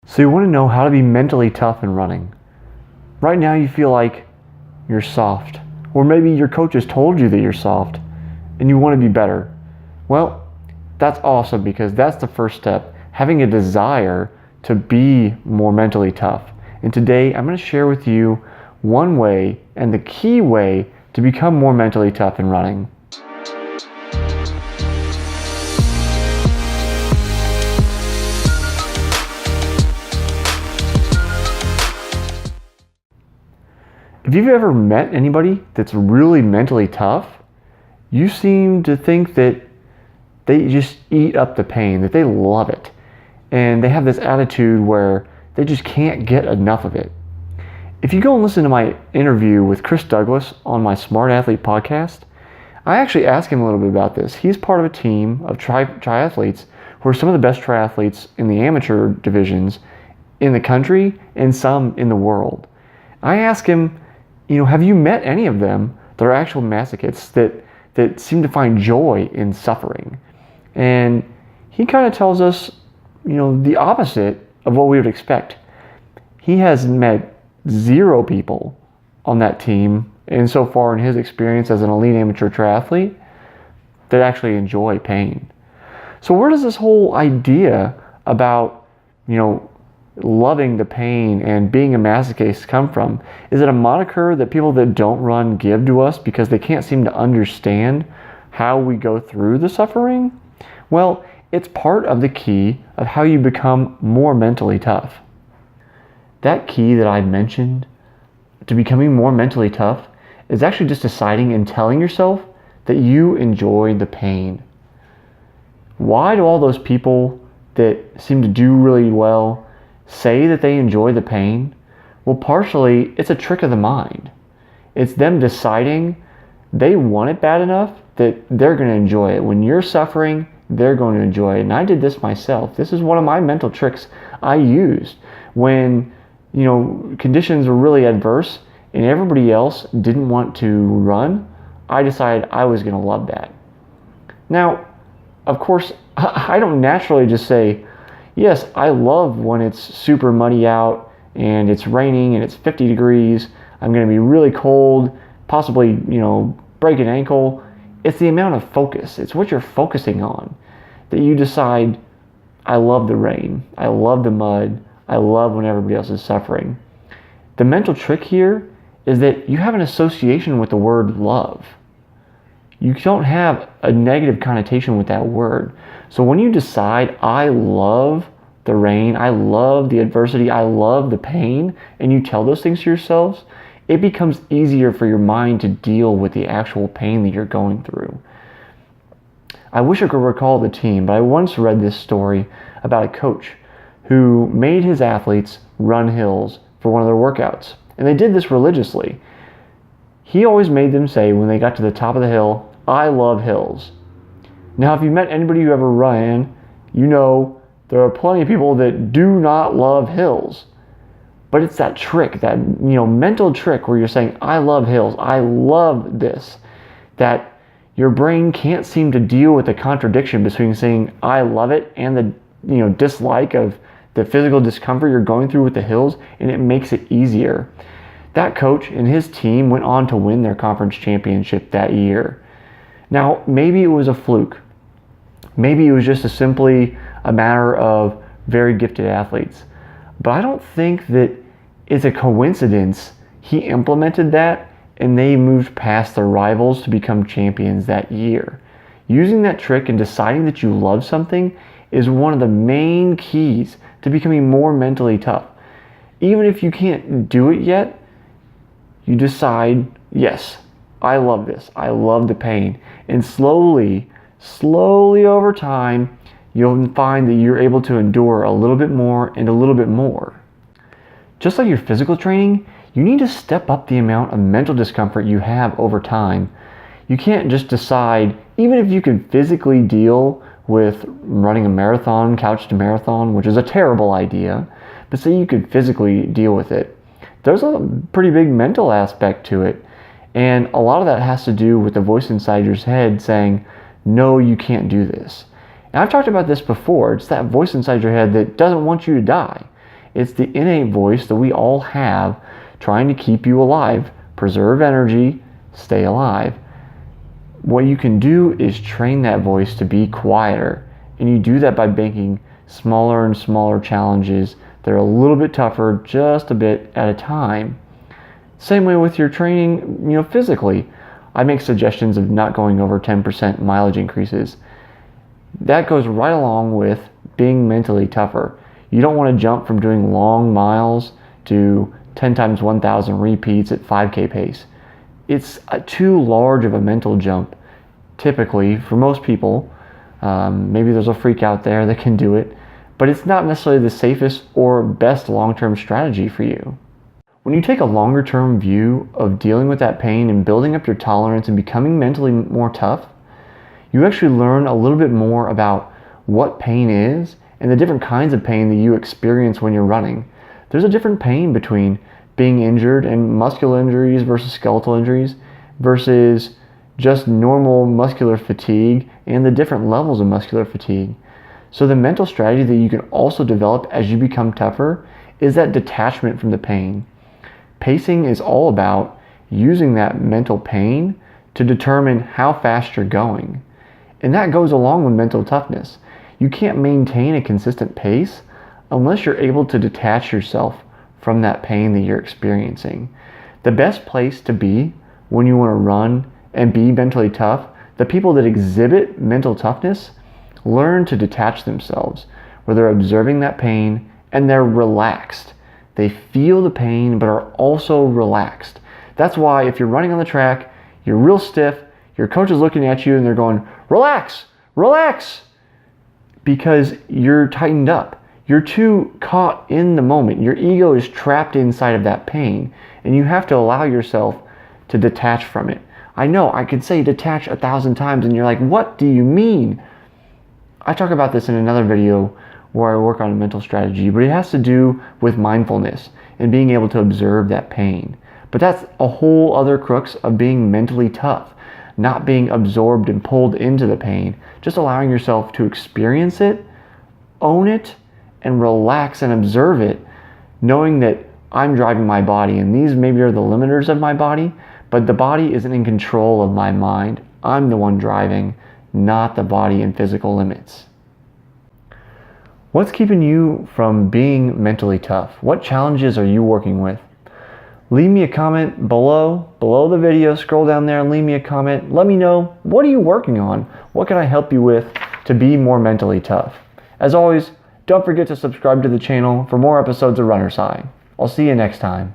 So you want to know how to be mentally tough in running. Right now you feel like you're soft, or maybe your coach has told you that you're soft and you want to be better. Well, that's awesome because that's the first step, having a desire to be more mentally tough. And today I'm going to share with you one way and the key way to become more mentally tough in running. If you've ever met anybody that's really mentally tough, you seem to think that they just eat up the pain, that they love it. And they have this attitude where they just can't get enough of it. If you go and listen to my interview with Chris Douglas on my Smart Athlete podcast, I actually asked him a little bit about this. He's part of a team of triathletes who are some of the best triathletes in the amateur divisions in the country and some in the world. I asked him, have you met any of them that are actual masochists that seem to find joy in suffering? And he kind of tells us, the opposite of what we would expect. He has met 0 people on that team, and so far in his experience as an elite amateur triathlete, that actually enjoy pain. So where does this whole idea about, loving the pain and being a masochist come from? Is it a moniker that people that don't run give to us because they can't seem to understand how we go through the suffering? Well, it's part of the key of how you become more mentally tough. That key that I mentioned to becoming more mentally tough is actually just deciding and telling yourself that you enjoy the pain. Why do all those people that seem to do really well say that they enjoy the pain? Well, partially, it's a trick of the mind. It's them deciding they want it bad enough that they're going to enjoy it. When you're suffering, they're going to enjoy it. And I did this myself. This is one of my mental tricks I used when, conditions were really adverse and everybody else didn't want to run. I decided I was going to love that. Now, of course, I don't naturally just say, yes, I love when it's super muddy out and it's raining and it's 50 degrees. I'm going to be really cold, possibly, break an ankle. It's the amount of focus. It's what you're focusing on that you decide, I love the rain. I love the mud. I love when everybody else is suffering. The mental trick here is that you have an association with the word love. You don't have a negative connotation with that word. So when you decide, I love the rain, I love the adversity, I love the pain, and you tell those things to yourselves, it becomes easier for your mind to deal with the actual pain that you're going through. I wish I could recall the team, but I once read this story about a coach who made his athletes run hills for one of their workouts. And they did this religiously. He always made them say when they got to the top of the hill, I love hills. Now, if you've met anybody who ever ran, there are plenty of people that do not love hills. But it's that trick, that mental trick where you're saying, I love hills, I love this, that your brain can't seem to deal with the contradiction between saying I love it and the dislike of the physical discomfort you're going through with the hills, and it makes it easier. That coach and his team went on to win their conference championship that year. Now, maybe it was a fluke. Maybe it was just simply a matter of very gifted athletes. But I don't think that it's a coincidence he implemented that and they moved past their rivals to become champions that year. Using that trick and deciding that you love something is one of the main keys to becoming more mentally tough. Even if you can't do it yet, you decide, yes, I love this. I love the pain. And slowly over time, you'll find that you're able to endure a little bit more and a little bit more. Just like your physical training, you need to step up the amount of mental discomfort you have over time. You can't just decide, even if you can physically deal with running a marathon, couch to marathon, which is a terrible idea, but say you could physically deal with it. There's a pretty big mental aspect to it. And a lot of that has to do with the voice inside your head saying, no, you can't do this. And I've talked about this before. It's that voice inside your head that doesn't want you to die. It's the innate voice that we all have trying to keep you alive, preserve energy, stay alive. What you can do is train that voice to be quieter, and you do that by making smaller and smaller challenges that are a little bit tougher, just a bit at a time. Same way with your training, physically. I make suggestions of not going over 10% mileage increases. That goes right along with being mentally tougher. You don't want to jump from doing long miles to 10 times 1,000 repeats at 5K pace. It's too large of a mental jump, typically, for most people. Maybe there's a freak out there that can do it, but it's not necessarily the safest or best long-term strategy for you. When you take a longer-term view of dealing with that pain and building up your tolerance and becoming mentally more tough, you actually learn a little bit more about what pain is and the different kinds of pain that you experience when you're running. There's a different pain between being injured and muscular injuries versus skeletal injuries versus just normal muscular fatigue and the different levels of muscular fatigue. So the mental strategy that you can also develop as you become tougher is that detachment from the pain. Pacing is all about using that mental pain to determine how fast you're going. And that goes along with mental toughness. You can't maintain a consistent pace unless you're able to detach yourself from that pain that you're experiencing. The best place to be when you want to run and be mentally tough, the people that exhibit mental toughness learn to detach themselves, where they're observing that pain and they're relaxed. They feel the pain but are also relaxed. That's why if you're running on the track, you're real stiff, your coach is looking at you and they're going, relax, relax, because you're tightened up. You're too caught in the moment. Your ego is trapped inside of that pain, and you have to allow yourself to detach from it. I know I could say detach 1,000 times and you're like, what do you mean? I talk about this in another video where I work on a mental strategy, but it has to do with mindfulness and being able to observe that pain. But that's a whole other crux of being mentally tough, not being absorbed and pulled into the pain, just allowing yourself to experience it, own it, and relax and observe it, knowing that I'm driving my body and these maybe are the limiters of my body, but the body isn't in control of my mind. I'm the one driving, not the body and physical limits. What's keeping you from being mentally tough? What challenges are you working with? Leave me a comment below the video. Scroll down there and leave me a comment. Let me know, what are you working on? What can I help you with to be more mentally tough? As always, don't forget to subscribe to the channel for more episodes of Runner's High. I'll see you next time.